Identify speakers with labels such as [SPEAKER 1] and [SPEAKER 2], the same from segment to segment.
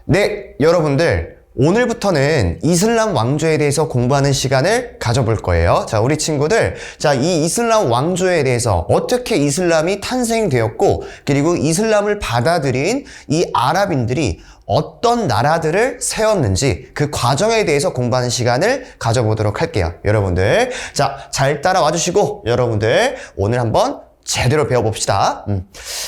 [SPEAKER 1] 네, 여러분들 오늘부터는 이슬람 왕조에 대해서 공부하는 시간을 가져볼 거예요. 자, 우리 친구들, 자, 이 이슬람 왕조에 대해서 어떻게 이슬람이 탄생되었고, 그리고 이슬람을 받아들인 이 아랍인들이 어떤 나라들을 세웠는지 그 과정에 대해서 공부하는 시간을 가져보도록 할게요. 여러분들, 자, 잘 따라와 주시고 여러분들 오늘 한번 제대로 배워봅시다.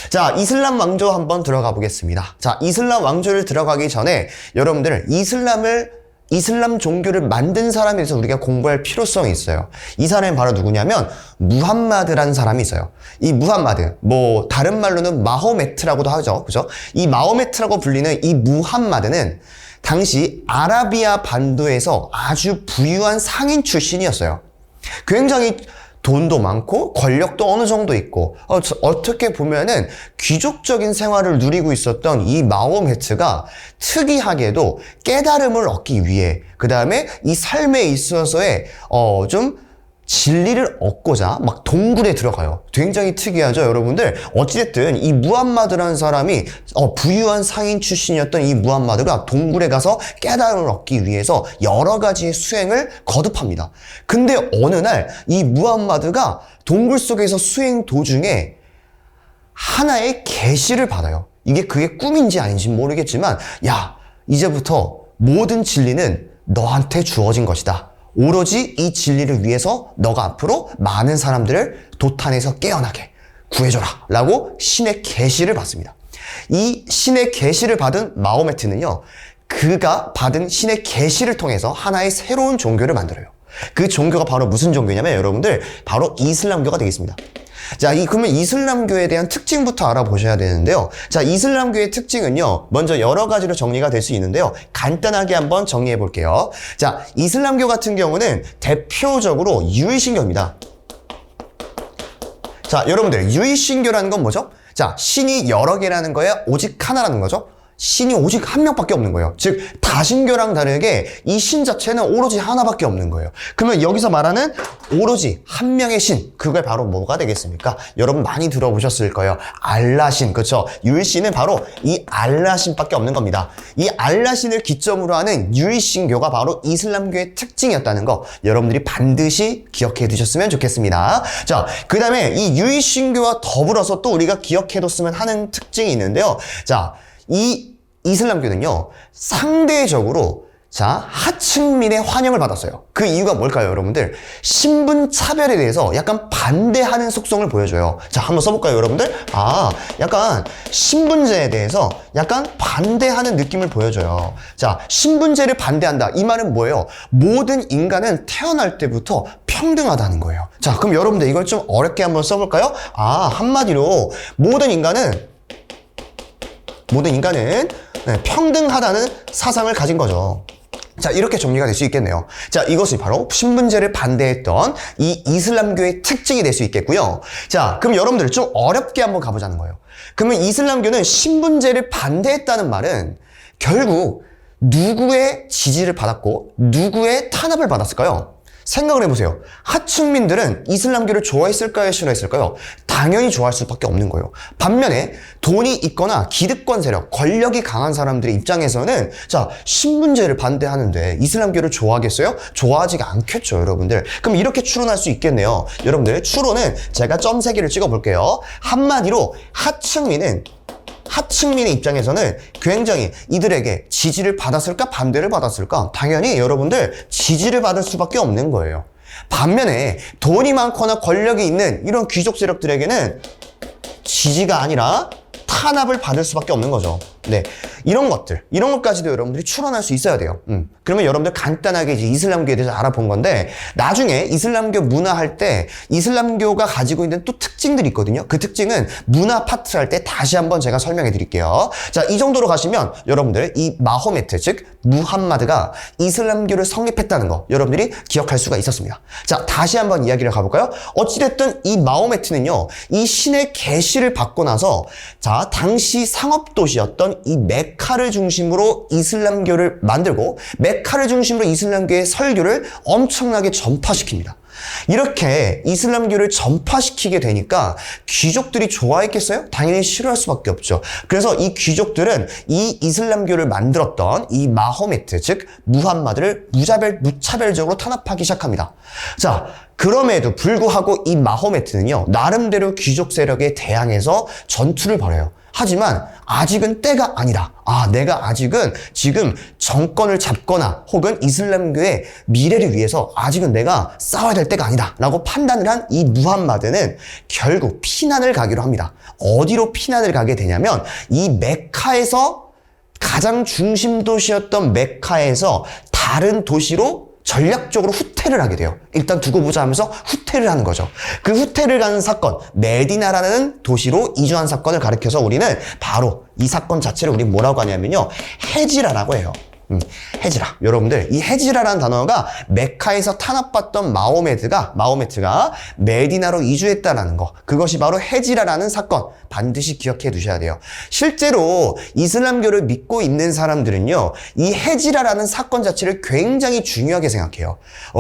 [SPEAKER 1] 자, 이슬람 왕조 한번 들어가 보겠습니다. 자, 이슬람 왕조를 들어가기 전에 여러분들 이슬람 종교를 만든 사람에 대해서 우리가 공부할 필요성이 있어요. 이 사람이 바로 누구냐면 무함마드라는 사람이 있어요. 이 무함마드, 뭐 다른 말로는 마호메트라고도 하죠. 그죠? 이 마호메트라고 불리는 이 무함마드는 당시 아라비아 반도에서 아주 부유한 상인 출신이었어요. 굉장히 돈도 많고 권력도 어느 정도 있고 어떻게 보면은 귀족적인 생활을 누리고 있었던 이 마호메트가 특이하게도 깨달음을 얻기 위해 그 다음에 이 삶에 있어서의 좀 진리를 얻고자 막 동굴에 들어가요. 굉장히 특이하죠, 여러분들. 어찌됐든 이 무함마드라는 사람이 부유한 상인 출신이었던 이 무함마드가 동굴에 가서 깨달음을 얻기 위해서 여러 가지의 수행을 거듭합니다. 근데 어느 날 이 무함마드가 동굴 속에서 수행 도중에 하나의 계시를 받아요. 그게 꿈인지 아닌지 모르겠지만, 야, 이제부터 모든 진리는 너한테 주어진 것이다. 오로지 이 진리를 위해서 너가 앞으로 많은 사람들을 도탄에서 깨어나게 구해줘라 라고 신의 계시를 받습니다. 이 신의 계시를 받은 마호메트는요, 그가 받은 신의 계시를 통해서 하나의 새로운 종교를 만들어요. 그 종교가 바로 무슨 종교냐면 여러분들 바로 이슬람교가 되겠습니다. 자, 그러면 이슬람교에 대한 특징부터 알아보셔야 되는데요. 자, 이슬람교의 특징은요, 먼저 여러 가지로 정리가 될 수 있는데요. 간단하게 한번 정리해 볼게요. 자, 이슬람교 같은 경우는 대표적으로 유이신교입니다. 자, 여러분들, 유이신교라는 건 뭐죠? 자, 신이 여러 개라는 거에 오직 하나라는 거죠. 신이 오직 한 명밖에 없는 거예요. 즉 다신교랑 다르게 이 신 자체는 오로지 하나밖에 없는 거예요. 그러면 여기서 말하는 오로지 한 명의 신, 그게 바로 뭐가 되겠습니까? 여러분 많이 들어보셨을 거예요. 알라신, 그렇죠? 유일신은 바로 이 알라신밖에 없는 겁니다. 이 알라신을 기점으로 하는 유일신교가 바로 이슬람교의 특징이었다는 거 여러분들이 반드시 기억해 두셨으면 좋겠습니다. 자, 그 다음에 이 유일신교와 더불어서 또 우리가 기억해뒀으면 하는 특징이 있는데요. 자, 이 이슬람교는요, 상대적으로 하층민의 환영을 받았어요. 그 이유가 뭘까요, 여러분들? 신분 차별에 대해서 약간 반대하는 속성을 보여줘요. 자, 한번 써볼까요, 여러분들? 약간 신분제에 대해서 약간 반대하는 느낌을 보여줘요. 자, 신분제를 반대한다. 이 말은 뭐예요? 모든 인간은 태어날 때부터 평등하다는 거예요. 자, 그럼 여러분들 이걸 좀 어렵게 한번 써볼까요? 한마디로 모든 인간은 평등하다는 사상을 가진 거죠. 자, 이렇게 정리가 될 수 있겠네요. 자, 이것이 바로 신분제를 반대했던 이 이슬람교의 특징이 될 수 있겠고요. 자, 그럼 여러분들 좀 어렵게 한번 가보자는 거예요. 그러면 이슬람교는 신분제를 반대했다는 말은 결국 누구의 지지를 받았고 누구의 탄압을 받았을까요? 생각을 해보세요. 하층민들은 이슬람교를 좋아했을까요? 싫어했을까요? 당연히 좋아할 수밖에 없는 거예요. 반면에 돈이 있거나 기득권 세력, 권력이 강한 사람들의 입장에서는 신분제를 반대하는데 이슬람교를 좋아하겠어요? 좋아하지가 않겠죠, 여러분들. 그럼 이렇게 추론할 수 있겠네요. 여러분들, 추론은 제가 점 3개를 찍어볼게요. 한마디로 하층민의 입장에서는 굉장히 이들에게 지지를 받았을까 반대를 받았을까? 당연히 여러분들 지지를 받을 수밖에 없는 거예요. 반면에 돈이 많거나 권력이 있는 이런 귀족 세력들에게는 지지가 아니라 탄압을 받을 수밖에 없는 거죠. 네, 이런 것까지도 여러분들이 추론할 수 있어야 돼요. 그러면 여러분들 간단하게 이제 이슬람교에 대해서 알아본 건데, 나중에 이슬람교 문화할 때 이슬람교가 가지고 있는 또 특징들이 있거든요. 그 특징은 문화 파트 할 때 다시 한번 제가 설명해 드릴게요. 자, 이 정도로 가시면 여러분들 이 마호메트, 즉 무함마드가 이슬람교를 성립했다는 거 여러분들이 기억할 수가 있었습니다. 자, 다시 한번 이야기를 가볼까요? 어찌됐든 이 마호메트는요, 이 신의 계시를 받고 나서 당시 상업도시였던 이 메카를 중심으로 이슬람교를 만들고 메카를 중심으로 이슬람교의 설교를 엄청나게 전파시킵니다. 이렇게 이슬람교를 전파시키게 되니까 귀족들이 좋아했겠어요? 당연히 싫어할 수밖에 없죠. 그래서 이 귀족들은 이 이슬람교를 만들었던 이 마호메트, 즉 무함마드를 무차별적으로 탄압하기 시작합니다. 자, 그럼에도 불구하고 이 마호메트는요, 나름대로 귀족 세력에 대항해서 전투를 벌여요. 하지만 아직은 때가 아니다. 내가 아직은 지금 정권을 잡거나 혹은 이슬람교의 미래를 위해서 아직은 내가 싸워야 될 때가 아니다 라고 판단을 한 이 무함마드는 결국 피난을 가기로 합니다. 어디로 피난을 가게 되냐면 이 메카에서 가장 중심 도시였던 메카에서 다른 도시로 전략적으로 후퇴를 하게 돼요. 일단 두고 보자 하면서 후퇴를 하는 거죠. 그 후퇴를 가는 사건, 메디나라는 도시로 이주한 사건을 가리켜서 우리는 바로 이 사건 자체를 우리 뭐라고 하냐면요, 헤지라라고 해요. 헤지라. 여러분들, 이 헤지라라는 단어가 메카에서 탄압받던 마호메트가 메디나로 이주했다라는 거. 그것이 바로 헤지라라는 사건. 반드시 기억해 두셔야 돼요. 실제로 이슬람교를 믿고 있는 사람들은요, 이 헤지라라는 사건 자체를 굉장히 중요하게 생각해요.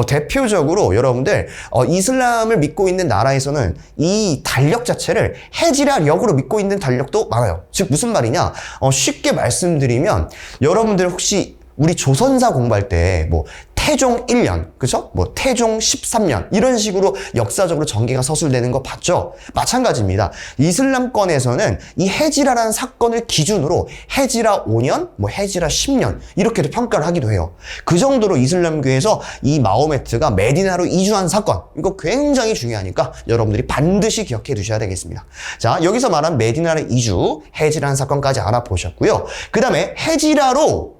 [SPEAKER 1] 대표적으로 여러분들, 이슬람을 믿고 있는 나라에서는 이 달력 자체를 헤지라력으로 믿고 있는 달력도 많아요. 즉, 무슨 말이냐? 쉽게 말씀드리면, 여러분들 혹시 우리 조선사 공부할 때 태종 1년, 그쵸? 태종 13년 이런 식으로 역사적으로 전개가 서술되는 거 봤죠? 마찬가지입니다. 이슬람권에서는 이 헤지라라는 사건을 기준으로 헤지라 5년, 헤지라 10년 이렇게도 평가를 하기도 해요. 그 정도로 이슬람교에서 이 마호메트가 메디나로 이주한 사건, 이거 굉장히 중요하니까 여러분들이 반드시 기억해 두셔야 되겠습니다. 자, 여기서 말한 메디나로 이주, 헤지라는 사건까지 알아보셨고요. 그 다음에 헤지라로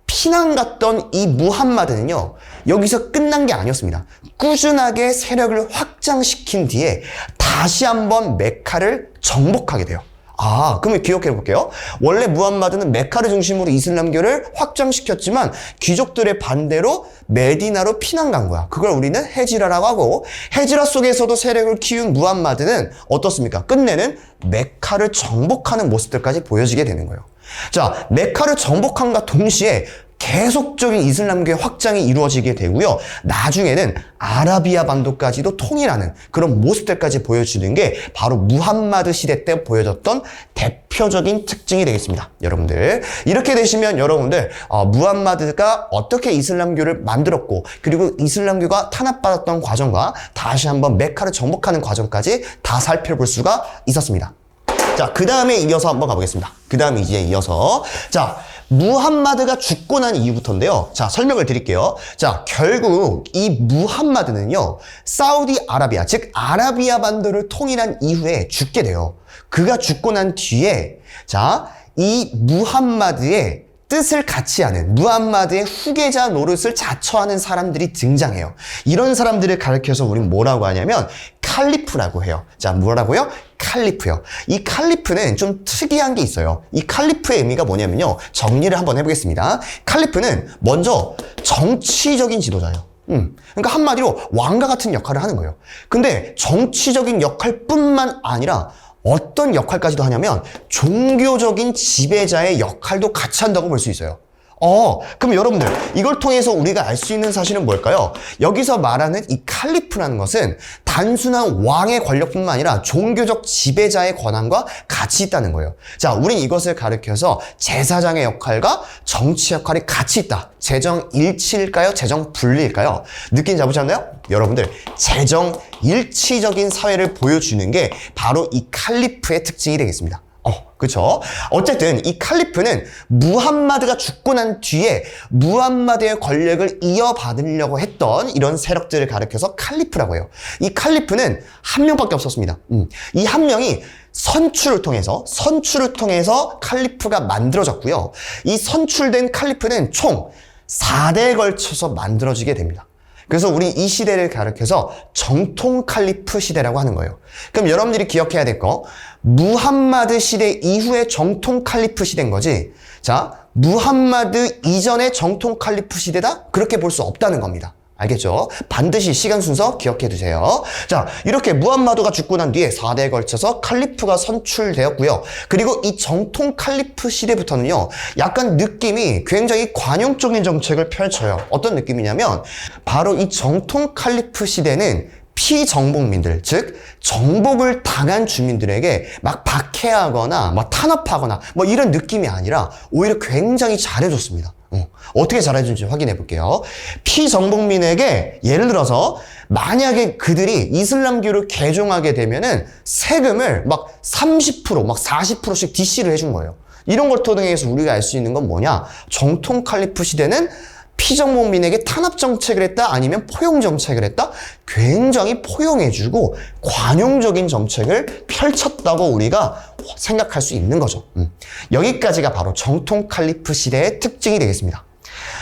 [SPEAKER 1] 피난 갔던 이 무함마드는요, 여기서 끝난 게 아니었습니다. 꾸준하게 세력을 확장시킨 뒤에 다시 한번 메카를 정복하게 돼요. 그러면 기억해 볼게요. 원래 무함마드는 메카를 중심으로 이슬람교를 확장시켰지만 귀족들의 반대로 메디나로 피난 간 거야. 그걸 우리는 헤지라라고 하고, 헤지라 속에서도 세력을 키운 무함마드는 어떻습니까? 끝내는 메카를 정복하는 모습들까지 보여지게 되는 거예요. 자, 메카를 정복함과 동시에 계속적인 이슬람교의 확장이 이루어지게 되고요. 나중에는 아라비아 반도까지도 통일하는 그런 모습들까지 보여주는 게 바로 무함마드 시대 때 보여졌던 대표적인 특징이 되겠습니다. 여러분들, 이렇게 되시면 여러분들 무함마드가 어떻게 이슬람교를 만들었고, 그리고 이슬람교가 탄압받았던 과정과 다시 한번 메카를 정복하는 과정까지 다 살펴볼 수가 있었습니다. 자, 그 다음에 이어서 한번 가보겠습니다. 그 다음에 이제 이어서, 자, 무함마드가 죽고 난 이후부터인데요. 자, 설명을 드릴게요. 자, 결국 이 무함마드는요, 사우디 아라비아, 즉 아라비아 반도를 통일한 이후에 죽게 돼요. 그가 죽고 난 뒤에, 자, 이 무함마드의 뜻을 같이 하는, 무함마드의 후계자 노릇을 자처하는 사람들이 등장해요. 이런 사람들을 가리켜서 우리는 뭐라고 하냐면 칼리프라고 해요. 자, 뭐라고요? 칼리프요. 이 칼리프는 좀 특이한 게 있어요. 이 칼리프의 의미가 뭐냐면요, 정리를 한번 해보겠습니다. 칼리프는 먼저 정치적인 지도자예요. 그러니까 한마디로 왕과 같은 역할을 하는 거예요. 근데 정치적인 역할뿐만 아니라 어떤 역할까지도 하냐면 종교적인 지배자의 역할도 같이 한다고 볼 수 있어요. 그럼 여러분들, 이걸 통해서 우리가 알 수 있는 사실은 뭘까요? 여기서 말하는 이 칼리프라는 것은 단순한 왕의 권력뿐만 아니라 종교적 지배자의 권한과 같이 있다는 거예요. 자, 우린 이것을 가리켜서 제사장의 역할과 정치 역할이 같이 있다. 재정 일치일까요? 재정 분리일까요? 느낌 잡으셨나요? 여러분들, 재정 일치적인 사회를 보여주는 게 바로 이 칼리프의 특징이 되겠습니다. 그쵸? 어쨌든 이 칼리프는 무함마드가 죽고 난 뒤에 무함마드의 권력을 이어받으려고 했던 이런 세력들을 가리켜서 칼리프라고 해요. 이 칼리프는 한 명밖에 없었습니다. 이 한 명이 선출을 통해서 칼리프가 만들어졌고요. 이 선출된 칼리프는 총 4대에 걸쳐서 만들어지게 됩니다. 그래서 우리 이 시대를 가리켜서 정통 칼리프 시대라고 하는 거예요. 그럼 여러분들이 기억해야 될 거, 무함마드 시대 이후의 정통 칼리프 시대인 거지. 자, 무함마드 이전의 정통 칼리프 시대다? 그렇게 볼 수 없다는 겁니다. 알겠죠? 반드시 시간 순서 기억해 두세요. 자, 이렇게 무함마드가 죽고 난 뒤에 4대에 걸쳐서 칼리프가 선출되었고요. 그리고 이 정통 칼리프 시대부터는요, 약간 느낌이 굉장히 관용적인 정책을 펼쳐요. 어떤 느낌이냐면, 바로 이 정통 칼리프 시대는 피정복민들, 즉 정복을 당한 주민들에게 막 박해하거나 막 탄압하거나 뭐 이런 느낌이 아니라 오히려 굉장히 잘해줬습니다. 어떻게 잘해준지 확인해 볼게요. 피정복민에게 예를 들어서 만약에 그들이 이슬람교를 개종하게 되면은 세금을 막 30%, 막 40%씩 DC를 해준 거예요. 이런 걸 통해서 우리가 알 수 있는 건 뭐냐? 정통 칼리프 시대는 피정복민에게 탄압 정책을 했다? 아니면 포용 정책을 했다? 굉장히 포용해주고 관용적인 정책을 펼쳤다고 우리가 생각할 수 있는 거죠. 여기까지가 바로 정통 칼리프 시대의 특징이 되겠습니다.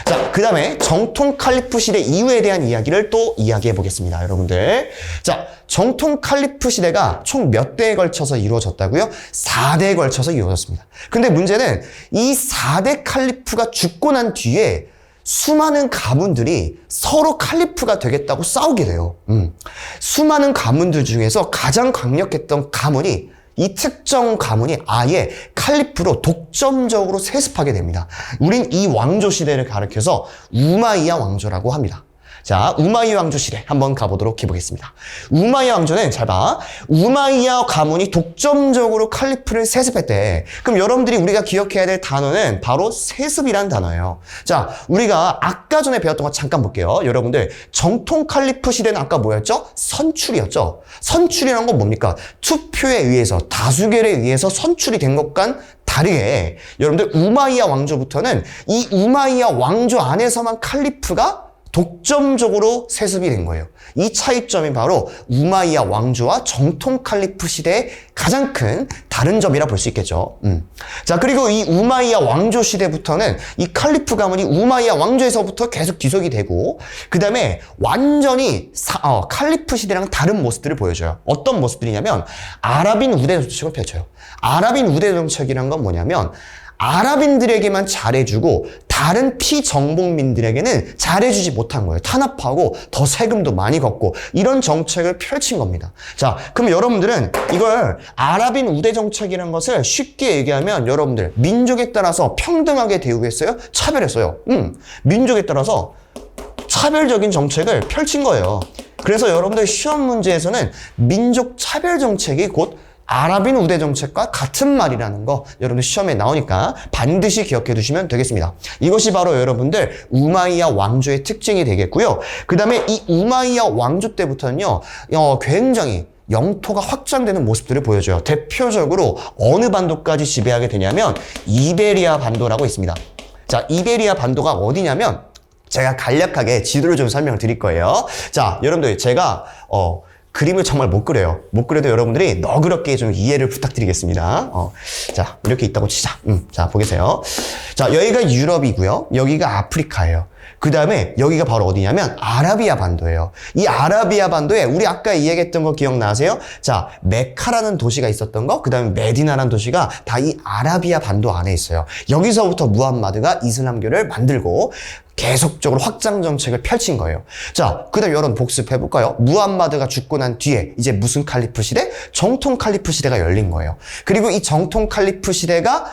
[SPEAKER 1] 자, 그 다음에 정통 칼리프 시대 이후에 대한 이야기를 또 이야기해 보겠습니다, 여러분들. 자, 정통 칼리프 시대가 총 몇 대에 걸쳐서 이루어졌다고요? 4대에 걸쳐서 이루어졌습니다. 근데 문제는 이 4대 칼리프가 죽고 난 뒤에 수많은 가문들이 서로 칼리프가 되겠다고 싸우게 돼요. 수많은 가문들 중에서 가장 강력했던 가문이 이 특정 가문이 아예 칼리프로 독점적으로 세습하게 됩니다. 우린 이 왕조 시대를 가리켜서 우마이야 왕조라고 합니다. 자, 우마이야 왕조 시대 한번 가보도록 해보겠습니다. 우마이야 왕조는 잘 봐. 우마이야 가문이 독점적으로 칼리프를 세습했대. 그럼 여러분들이 우리가 기억해야 될 단어는 바로 세습이라는 단어예요. 자, 우리가 아까 전에 배웠던 거 잠깐 볼게요. 여러분들, 정통 칼리프 시대는 아까 뭐였죠? 선출이었죠. 선출이라는 건 뭡니까? 투표에 의해서, 다수결에 의해서 선출이 된 것과는 다르게 여러분들 우마이야 왕조부터는 이 우마이야 왕조 안에서만 칼리프가 독점적으로 세습이 된 거예요. 이 차이점이 바로 우마이야 왕조와 정통 칼리프 시대의 가장 큰 다른 점이라 볼 수 있겠죠. 자, 그리고 이 우마이야 왕조 시대부터는 이 칼리프 가문이 우마이야 왕조에서부터 계속 지속이 되고, 그 다음에 완전히 칼리프 시대랑 다른 모습들을 보여줘요. 어떤 모습들이냐면 아랍인 우대 정책을 펼쳐요. 아랍인 우대 정책이란 건 뭐냐면 아랍인들에게만 잘해주고 다른 피정복민들에게는 잘해주지 못한 거예요. 탄압하고 더 세금도 많이 걷고 이런 정책을 펼친 겁니다. 자, 그럼 여러분들은 이걸 아랍인 우대 정책이라는 것을 쉽게 얘기하면 여러분들 민족에 따라서 평등하게 대우했어요? 차별했어요. 민족에 따라서 차별적인 정책을 펼친 거예요. 그래서 여러분들 시험 문제에서는 민족 차별 정책이 곧 아랍인 우대 정책과 같은 말이라는 거 여러분들 시험에 나오니까 반드시 기억해 두시면 되겠습니다. 이것이 바로 여러분들 우마이야 왕조의 특징이 되겠고요. 그 다음에 이 우마이야 왕조 때부터는요, 굉장히 영토가 확장되는 모습들을 보여줘요. 대표적으로 어느 반도까지 지배하게 되냐면 이베리아 반도라고 있습니다. 자, 이베리아 반도가 어디냐면 제가 간략하게 지도를 좀 설명을 드릴 거예요. 자, 여러분들 제가 그림을 정말 못 그려요. 못 그려도 여러분들이 너그럽게 좀 이해를 부탁드리겠습니다. 자, 이렇게 있다고 치자. 자, 보겠어요. 자, 여기가 유럽이고요. 여기가 아프리카예요. 그 다음에 여기가 바로 어디냐면 아라비아 반도예요. 이 아라비아 반도에 우리 아까 이야기했던 거 기억나세요? 자, 메카라는 도시가 있었던 거, 그 다음에 메디나라는 도시가 다 이 아라비아 반도 안에 있어요. 여기서부터 무함마드가 이슬람교를 만들고 계속적으로 확장 정책을 펼친 거예요. 자, 그 다음 여러분 복습해볼까요? 무함마드가 죽고 난 뒤에 이제 무슨 칼리프 시대? 정통 칼리프 시대가 열린 거예요. 그리고 이 정통 칼리프 시대가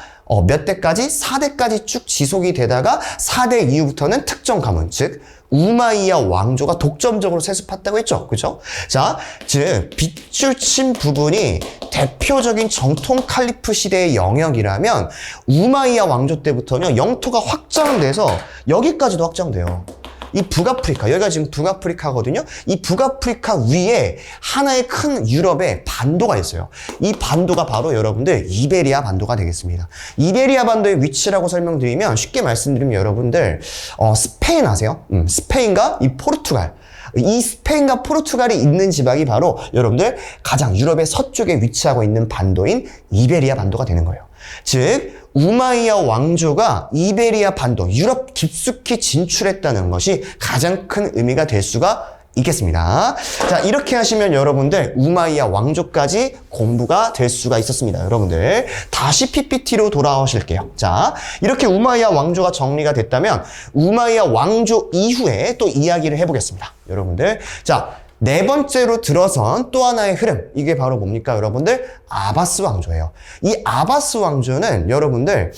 [SPEAKER 1] 몇 대까지? 4대까지 쭉 지속이 되다가 4대 이후부터는 특정 가문, 즉 우마이야 왕조가 독점적으로 세습했다고 했죠. 그죠? 자, 즉 빗줄 친 부분이 대표적인 정통 칼리프 시대의 영역이라면 우마이야 왕조 때부터는 영토가 확장돼서 여기까지도 확장돼요. 이 북아프리카, 여기가 지금 북아프리카거든요. 이 북아프리카 위에 하나의 큰 유럽의 반도가 있어요. 이 반도가 바로 여러분들 이베리아 반도가 되겠습니다. 이베리아 반도의 위치라고 설명드리면, 쉽게 말씀드리면 여러분들 스페인 아세요? 스페인과 이 포르투갈, 이 스페인과 포르투갈이 있는 지방이 바로 여러분들 가장 유럽의 서쪽에 위치하고 있는 반도인 이베리아 반도가 되는 거예요. 즉 우마이야 왕조가 이베리아 반도, 유럽 깊숙이 진출했다는 것이 가장 큰 의미가 될 수가 있겠습니다. 자, 이렇게 하시면 여러분들 우마이야 왕조까지 공부가 될 수가 있었습니다. 여러분들 다시 PPT로 돌아오실게요. 자, 이렇게 우마이야 왕조가 정리가 됐다면 우마이야 왕조 이후에 또 이야기를 해보겠습니다. 여러분들, 자, 네 번째로 들어선 또 하나의 흐름, 이게 바로 뭡니까 여러분들? 아바스 왕조예요. 이 아바스 왕조는 여러분들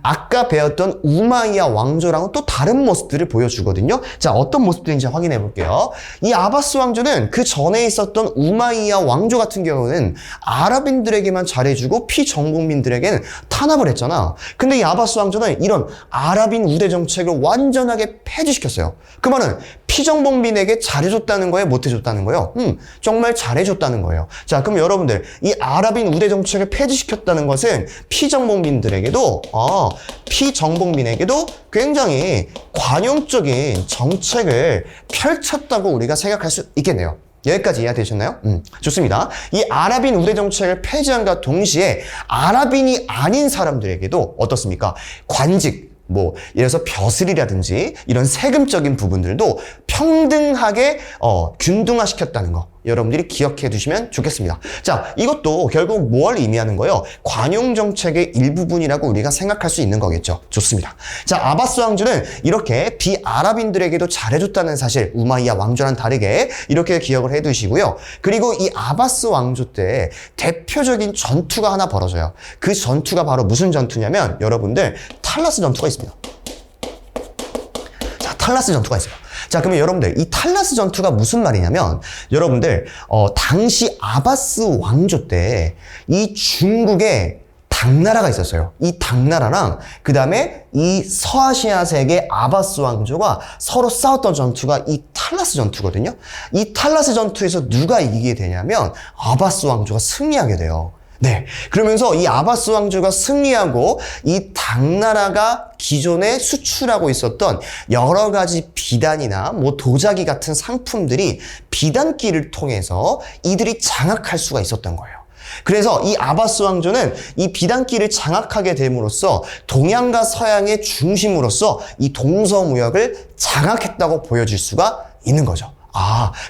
[SPEAKER 1] 아까 배웠던 우마이야 왕조랑은 또 다른 모습들을 보여주거든요. 자, 어떤 모습들인지 확인해 볼게요. 이 아바스 왕조는 그 전에 있었던 우마이야 왕조 같은 경우는 아랍인들에게만 잘해주고 피정복민들에게는 탄압을 했잖아. 근데 이 아바스 왕조는 이런 아랍인 우대 정책을 완전하게 폐지시켰어요. 그 말은 피정복민에게 잘해줬다는 거예요? 못해줬다는 거예요? 정말 잘해줬다는 거예요. 자, 그럼 여러분들, 이 아랍인 우대 정책을 폐지시켰다는 것은 피정복민에게도 굉장히 관용적인 정책을 펼쳤다고 우리가 생각할 수 있겠네요. 여기까지 이해되셨나요? 좋습니다. 이 아랍인 우대 정책을 폐지함과 동시에 아랍인이 아닌 사람들에게도 어떻습니까? 관직, 예를 들어서 벼슬이라든지 이런 세금적인 부분들도 평등하게 균등화시켰다는 거 여러분들이 기억해 두시면 좋겠습니다. 자, 이것도 결국 뭘 의미하는 거예요? 관용 정책의 일부분이라고 우리가 생각할 수 있는 거겠죠. 좋습니다. 자, 아바스 왕조는 이렇게 비아랍인들에게도 잘해줬다는 사실, 우마이야 왕조와는 다르게 이렇게 기억을 해 두시고요. 그리고 이 아바스 왕조 때 대표적인 전투가 하나 벌어져요. 그 전투가 바로 무슨 전투냐면 여러분들 탈라스 전투가 있습니다. 자, 탈라스 전투가 있어요. 자, 그러면 여러분들 이 탈라스 전투가 무슨 말이냐면 여러분들 당시 아바스 왕조 때 이 중국에 당나라가 있었어요. 이 당나라랑 그 다음에 이 서아시아 세계 아바스 왕조가 서로 싸웠던 전투가 이 탈라스 전투거든요. 이 탈라스 전투에서 누가 이기게 되냐면 아바스 왕조가 승리하게 돼요. 네. 그러면서 이 아바스 왕조가 승리하고 이 당나라가 기존에 수출하고 있었던 여러 가지 비단이나 도자기 같은 상품들이 비단길을 통해서 이들이 장악할 수가 있었던 거예요. 그래서 이 아바스 왕조는 이 비단길을 장악하게 됨으로써 동양과 서양의 중심으로서 이 동서무역을 장악했다고 보여줄 수가 있는 거죠.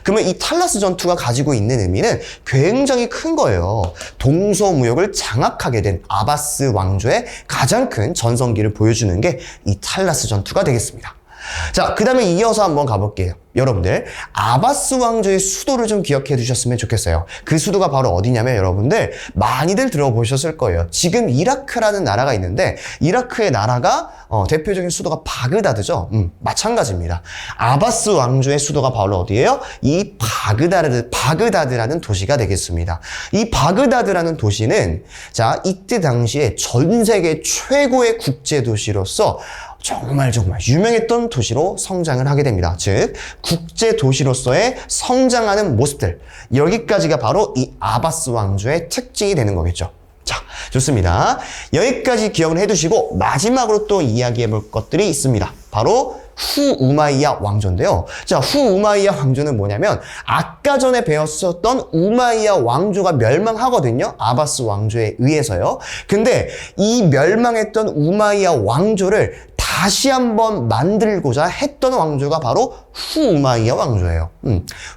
[SPEAKER 1] 그러면 이 탈라스 전투가 가지고 있는 의미는 굉장히 큰 거예요. 동서무역을 장악하게 된 아바스 왕조의 가장 큰 전성기를 보여주는 게 이 탈라스 전투가 되겠습니다. 자, 그 다음에 이어서 한번 가볼게요. 여러분들, 아바스 왕조의 수도를 좀 기억해 두셨으면 좋겠어요. 그 수도가 바로 어디냐면 여러분들 많이들 들어보셨을 거예요. 지금 이라크라는 나라가 있는데 이라크의 나라가 대표적인 수도가 바그다드죠. 마찬가지입니다. 아바스 왕조의 수도가 바로 어디예요? 이 바그다드라는 도시가 되겠습니다. 이 바그다드라는 도시는 자, 이때 당시에 전 세계 최고의 국제 도시로서 정말 유명했던 도시로 성장을 하게 됩니다. 즉, 국제 도시로서의 성장하는 모습들, 여기까지가 바로 이 아바스 왕조의 특징이 되는 거겠죠. 자, 좋습니다. 여기까지 기억을 해두시고 마지막으로 또 이야기해 볼 것들이 있습니다. 바로 후우마이야 왕조인데요. 자, 후우마이야 왕조는 뭐냐면 아까 전에 배웠었던 우마이야 왕조가 멸망하거든요. 아바스 왕조에 의해서요. 근데 이 멸망했던 우마이야 왕조를 다시 한번 만들고자 했던 왕조가 바로 후우마이야 왕조예요.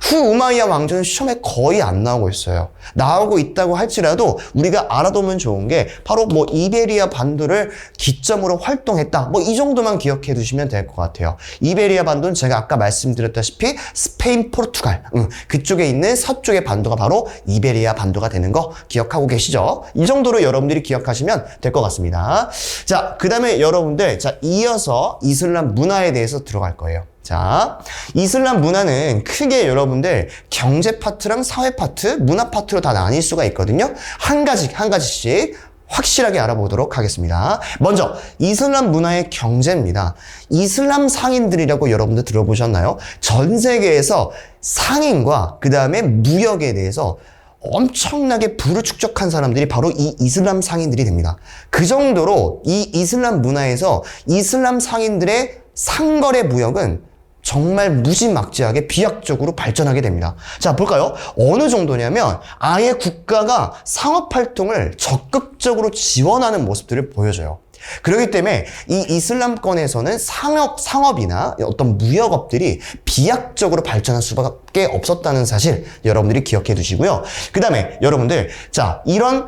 [SPEAKER 1] 후우마이야 왕조는 시험에 거의 안 나오고 있어요. 나오고 있다고 할지라도 우리가 알아두면 좋은 게 바로 이베리아 반도를 기점으로 활동했다. 이 정도만 기억해 두시면 될 것 같아요. 이베리아 반도는 제가 아까 말씀드렸다시피 스페인, 포르투갈 그쪽에 있는 서쪽의 반도가 바로 이베리아 반도가 되는 거 기억하고 계시죠? 이 정도로 여러분들이 기억하시면 될 것 같습니다. 자, 그 다음에 여러분들 이어서 이슬람 문화에 대해서 들어갈 거예요. 자, 이슬람 문화는 크게 여러분들 경제 파트랑 사회 파트, 문화 파트로 다 나뉠 수가 있거든요. 한 가지씩 확실하게 알아보도록 하겠습니다. 먼저 이슬람 문화의 경제입니다. 이슬람 상인들이라고 여러분들 들어보셨나요? 전 세계에서 상인과 그 다음에 무역에 대해서 엄청나게 부를 축적한 사람들이 바로 이 이슬람 상인들이 됩니다. 그 정도로 이 이슬람 문화에서 이슬람 상인들의 상거래 무역은 정말 무지막지하게 비약적으로 발전하게 됩니다. 자, 볼까요? 어느 정도냐면 아예 국가가 상업활동을 적극적으로 지원하는 모습들을 보여줘요. 그렇기 때문에 이 이슬람권에서는 상업이나 어떤 무역업들이 비약적으로 발전할 수밖에 없었다는 사실 여러분들이 기억해 두시고요. 그 다음에 여러분들, 자, 이런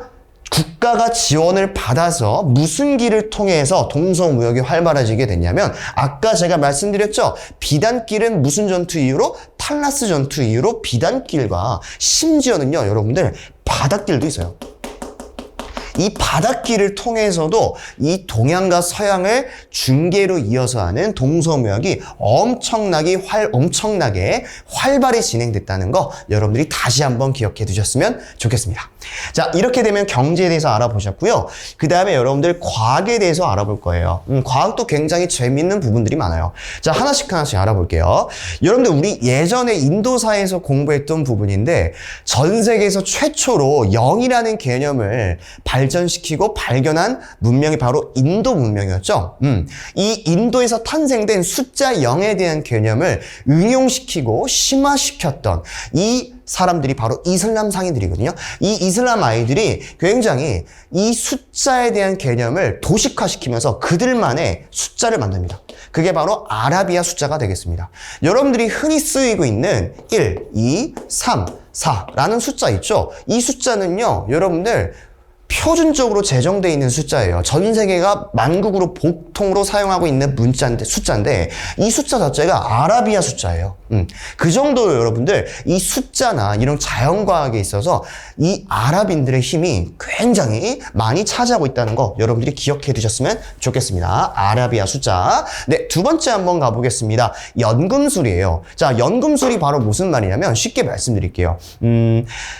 [SPEAKER 1] 국가가 지원을 받아서 무슨 길을 통해서 동서무역이 활발해지게 됐냐면, 아까 제가 말씀드렸죠. 비단길은 무슨 전투 이후로? 탈라스 전투 이후로 비단길과 심지어는요, 여러분들 바닷길도 있어요. 이 바닷길을 통해서도 이 동양과 서양을 중계로 이어서 하는 동서무역이 엄청나게 활발히 진행됐다는 거 여러분들이 다시 한번 기억해 두셨으면 좋겠습니다. 자, 이렇게 되면 경제에 대해서 알아보셨고요. 그 다음에 여러분들 과학에 대해서 알아볼 거예요. 과학도 굉장히 재밌는 부분들이 많아요. 자, 하나씩 알아볼게요. 여러분들, 우리 예전에 인도사에서 공부했던 부분인데, 전 세계에서 최초로 0이라는 개념을 발전시키고 발견한 문명이 바로 인도 문명이었죠. 이 인도에서 탄생된 숫자 0에 대한 개념을 응용시키고 심화시켰던 이 사람들이 바로 이슬람 상인들이거든요. 이 이슬람 아이들이 굉장히 이 숫자에 대한 개념을 도식화시키면서 그들만의 숫자를 만듭니다. 그게 바로 아라비아 숫자가 되겠습니다. 여러분들이 흔히 쓰이고 있는 1, 2, 3, 4라는 숫자 있죠? 이 숫자는요, 여러분들 표준적으로 제정되어 있는 숫자예요. 전 세계가 만국으로 보통으로 사용하고 있는 숫자인데 이 숫자 자체가 아라비아 숫자예요. 그 정도로 여러분들 이 숫자나 이런 자연과학에 있어서 이 아랍인들의 힘이 굉장히 많이 차지하고 있다는 거 여러분들이 기억해 두셨으면 좋겠습니다. 아라비아 숫자. 네, 두 번째 한번 가보겠습니다. 연금술이에요. 자, 연금술이 바로 무슨 말이냐면 쉽게 말씀드릴게요.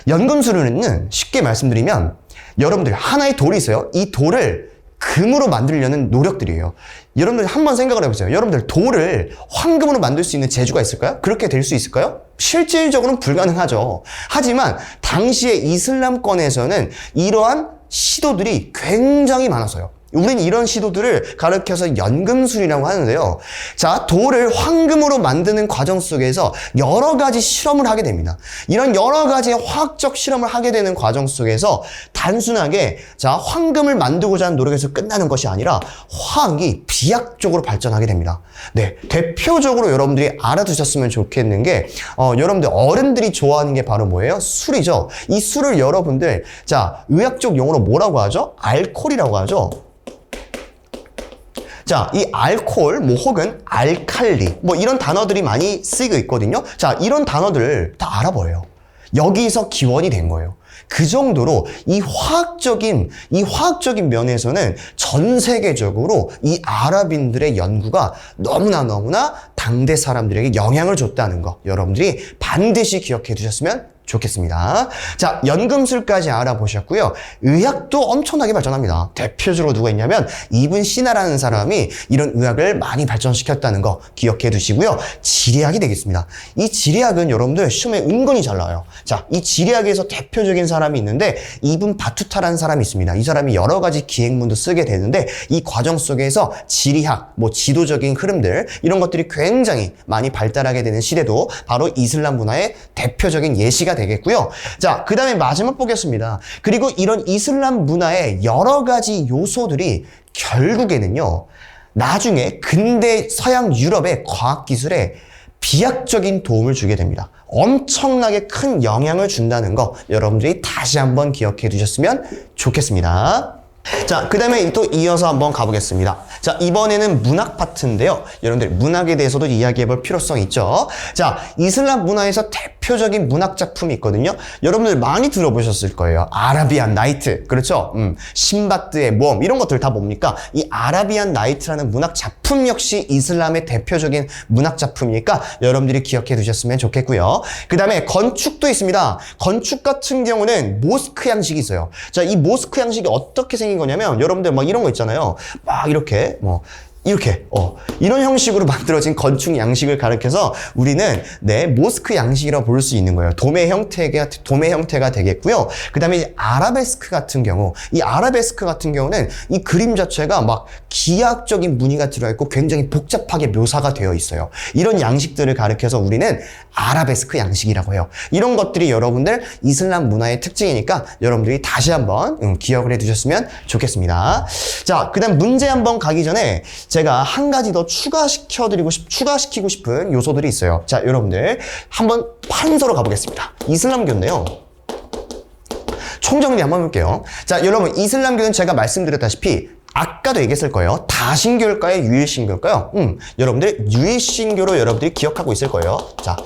[SPEAKER 1] 연금술은 쉽게 말씀드리면 여러분들 하나의 돌이 있어요. 이 돌을 금으로 만들려는 노력들이에요. 여러분들 한번 생각을 해보세요. 여러분들 돌을 황금으로 만들 수 있는 재주가 있을까요? 그렇게 될 수 있을까요? 실질적으로는 불가능하죠. 하지만 당시의 이슬람권에서는 이러한 시도들이 굉장히 많았어요. 우리는 이런 시도들을 가르쳐서 연금술이라고 하는데요. 자, 돌을 황금으로 만드는 과정 속에서 여러 가지 실험을 하게 됩니다. 이런 여러 가지의 화학적 실험을 하게 되는 과정 속에서 단순하게 자, 황금을 만들고자 하는 노력에서 끝나는 것이 아니라 화학이 비약적으로 발전하게 됩니다. 네, 대표적으로 여러분들이 알아두셨으면 좋겠는 게 여러분들 어른들이 좋아하는 게 바로 뭐예요? 술이죠. 이 술을 여러분들 자, 의학적 용어로 뭐라고 하죠? 알코올이라고 하죠. 자, 이 알코올, 혹은 알칼리, 이런 단어들이 많이 쓰이고 있거든요. 자, 이런 단어들을 다 알아버려요. 여기서 기원이 된 거예요. 그 정도로 이 화학적인 면에서는 전 세계적으로 이 아랍인들의 연구가 너무나 당대 사람들에게 영향을 줬다는 거 여러분들이 반드시 기억해 두셨으면 좋겠습니다. 자, 연금술까지 알아보셨고요. 의학도 엄청나게 발전합니다. 대표적으로 누가 있냐면 이븐 시나라는 사람이 이런 의학을 많이 발전시켰다는 거 기억해 두시고요. 지리학이 되겠습니다. 이 지리학은 여러분들 시험에 은근히 잘 나와요. 자, 이 지리학에서 대표적인 사람이 있는데 이븐 바투타라는 사람이 있습니다. 이 사람이 여러 가지 기행문도 쓰게 되는데 이 과정 속에서 지리학, 지도적인 흐름들 이런 것들이 굉장히 많이 발달하게 되는 시대도 바로 이슬람 문화의 대표적인 예시가 되겠고요. 자, 그 다음에 마지막 보겠습니다. 그리고 이런 이슬람 문화의 여러 가지 요소들이 결국에는요, 나중에 근대 서양 유럽의 과학기술에 비약적인 도움을 주게 됩니다. 엄청나게 큰 영향을 준다는 거 여러분들이 다시 한번 기억해 두셨으면 좋겠습니다. 자, 그 다음에 또 이어서 한번 가보겠습니다. 자, 이번에는 문학 파트인데요. 여러분들 문학에 대해서도 이야기해 볼 필요성이 있죠. 자, 이슬람 문화에서 대표적인 문학 작품이 있거든요. 여러분들 많이 들어보셨을 거예요. 아라비안 나이트. 그렇죠? 신바드의 모험. 이런 것들 다 뭡니까? 이 아라비안 나이트라는 문학 작품 역시 이슬람의 대표적인 문학 작품이니까 여러분들이 기억해 두셨으면 좋겠고요. 그 다음에 건축도 있습니다. 건축 같은 경우는 모스크 양식이 있어요. 자, 이 모스크 양식이 어떻게 생긴 거냐면 여러분들 이런 거 있잖아요. 막 이렇게 이렇게 이런 형식으로 만들어진 건축 양식을 가리켜서 우리는 모스크 양식이라고 볼 수 있는 거예요. 도매 형태가 되겠고요. 그 다음에 아라베스크 같은 경우, 이 아라베스크 같은 경우는 이 그림 자체가 막 기하학적인 무늬가 들어있고 굉장히 복잡하게 묘사가 되어 있어요. 이런 양식들을 가리켜서 우리는 아라베스크 양식이라고 해요. 이런 것들이 여러분들 이슬람 문화의 특징이니까 여러분들이 다시 한번 기억을 해두셨으면 좋겠습니다. 자, 그 다음 문제 한번 가기 전에 제가 한 가지 더 추가시키고 싶은 요소들이 있어요. 자, 여러분들 한번 판서로 가보겠습니다. 이슬람교인데요. 총정리 한번 해볼게요. 자, 여러분 이슬람교는 제가 말씀드렸다시피 아까도 얘기했을 거예요. 다신교일까요? 유일신교일까요? 여러분들 유일신교로 여러분들이 기억하고 있을 거예요. 자,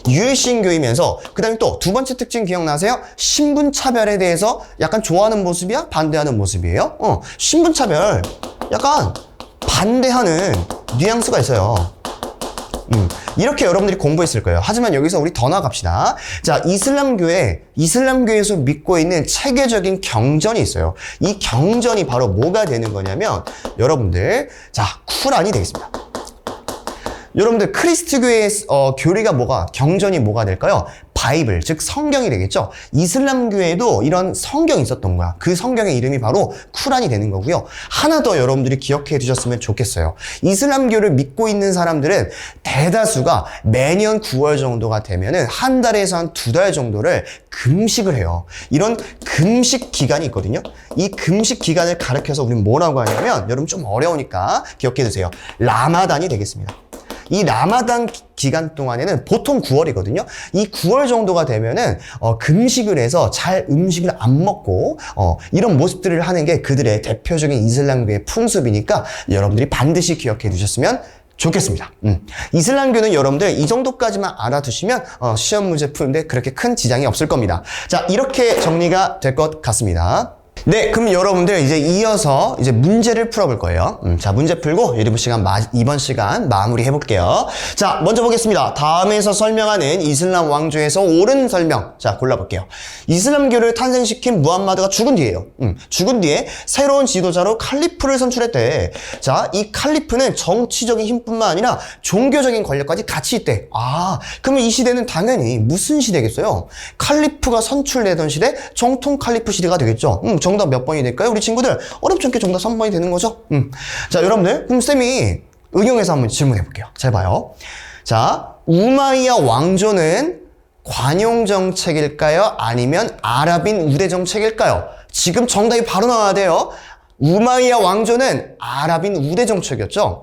[SPEAKER 1] 유일신교이면서 그 다음에 또 두 번째 특징 기억나세요? 신분차별에 대해서 약간 좋아하는 모습이야? 반대하는 모습이에요? 신분차별 약간 반대하는 뉘앙스가 있어요. 이렇게 여러분들이 공부했을 거예요. 하지만 여기서 우리 더 나아갑시다. 자, 이슬람교에서 믿고 있는 체계적인 경전이 있어요. 이 경전이 바로 뭐가 되는 거냐면 여러분들, 자, 쿠란이 되겠습니다. 여러분들 크리스트교의 교리가 경전이 뭐가 될까요? 바이블, 즉 성경이 되겠죠. 이슬람교에도 이런 성경이 있었던 거야. 그 성경의 이름이 바로 쿠란이 되는 거고요. 하나 더 여러분들이 기억해 두셨으면 좋겠어요. 이슬람교를 믿고 있는 사람들은 대다수가 매년 9월 정도가 되면은 한 달에서 한 2달 정도를 금식을 해요. 이런 금식 기간이 있거든요. 이 금식 기간을 가리켜서 우리는 뭐라고 하냐면, 여러분 좀 어려우니까 기억해 두세요. 라마단이 되겠습니다. 이 라마단 기간 동안에는 보통 9월이거든요. 이 9월 정도가 되면은 금식을 해서 잘 음식을 안 먹고 이런 모습들을 하는 게 그들의 대표적인 이슬람교의 풍습이니까 여러분들이 반드시 기억해 두셨으면 좋겠습니다. 이슬람교는 여러분들 이 정도까지만 알아두시면 시험 문제 푸는데 그렇게 큰 지장이 없을 겁니다. 자, 이렇게 정리가 될 것 같습니다. 네, 그럼 여러분들 이제 이어서 문제를 풀어볼 거예요. 자, 문제 풀고 이번 시간 마무리 해볼게요. 자, 먼저 보겠습니다. 다음에서 설명하는 이슬람 왕조에서 옳은 설명. 자, 골라볼게요. 이슬람교를 탄생시킨 무함마드가 죽은 뒤에요. 죽은 뒤에 새로운 지도자로 칼리프를 선출했대. 자, 이 칼리프는 정치적인 힘뿐만 아니라 종교적인 권력까지 같이 있대. 그러면 이 시대는 당연히 무슨 시대겠어요? 칼리프가 선출되던 시대, 정통 칼리프 시대가 되겠죠. 정답 몇 번이 될까요? 우리 친구들 어렵지 않게 정답 3번이 되는 거죠? 자, 여러분들 그럼 쌤이 응용해서 한번 질문해 볼게요. 잘 봐요. 자, 우마이야 왕조는 관용 정책일까요? 아니면 아랍인 우대 정책일까요? 지금 정답이 바로 나와야 돼요. 우마이야 왕조는 아랍인 우대 정책이었죠.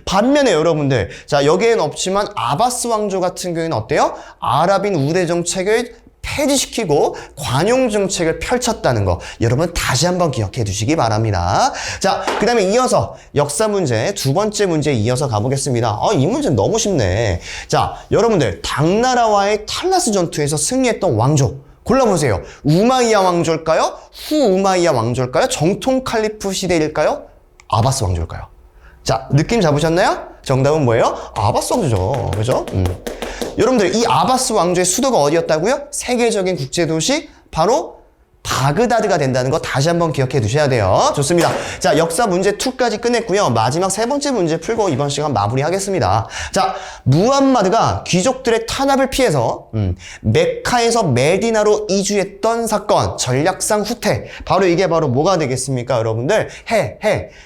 [SPEAKER 1] 반면에 여러분들, 자, 여기에는 없지만 아바스 왕조 같은 경우에는 어때요? 아랍인 우대 정책을 폐지시키고 관용 정책을 펼쳤다는 거 여러분 다시 한번 기억해 두시기 바랍니다. 자, 그 다음에 이어서 역사 문제 두 번째 문제 이어서 가보겠습니다. 이 문제 너무 쉽네. 자, 여러분들 당나라와의 탈라스 전투에서 승리했던 왕조 골라보세요. 우마이야 왕조일까요? 후우마이야 왕조일까요? 정통 칼리프 시대일까요? 아바스 왕조일까요? 자, 느낌 잡으셨나요? 정답은 뭐예요? 아바스 왕조죠. 그죠? 여러분들 이 아바스 왕조의 수도가 어디였다고요? 세계적인 국제도시 바로 바그다드가 된다는 거 다시 한번 기억해 두셔야 돼요. 좋습니다. 자, 역사 문제 2까지 끝냈고요. 마지막 세 번째 문제 풀고 이번 시간 마무리하겠습니다. 자, 무함마드가 귀족들의 탄압을 피해서 메카에서 메디나로 이주했던 사건, 전략상 후퇴. 바로 이게 바로 뭐가 되겠습니까, 여러분들?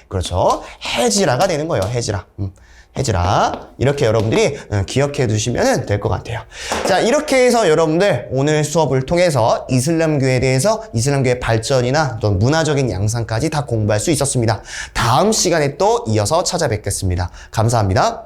[SPEAKER 1] 그렇죠. 헤지라가 되는 거예요. 헤지라. 이렇게 여러분들이 기억해 두시면 될 것 같아요. 자, 이렇게 해서 여러분들 오늘 수업을 통해서 이슬람교에 대해서 이슬람교의 발전이나 또 문화적인 양상까지 다 공부할 수 있었습니다. 다음 시간에 또 이어서 찾아뵙겠습니다. 감사합니다.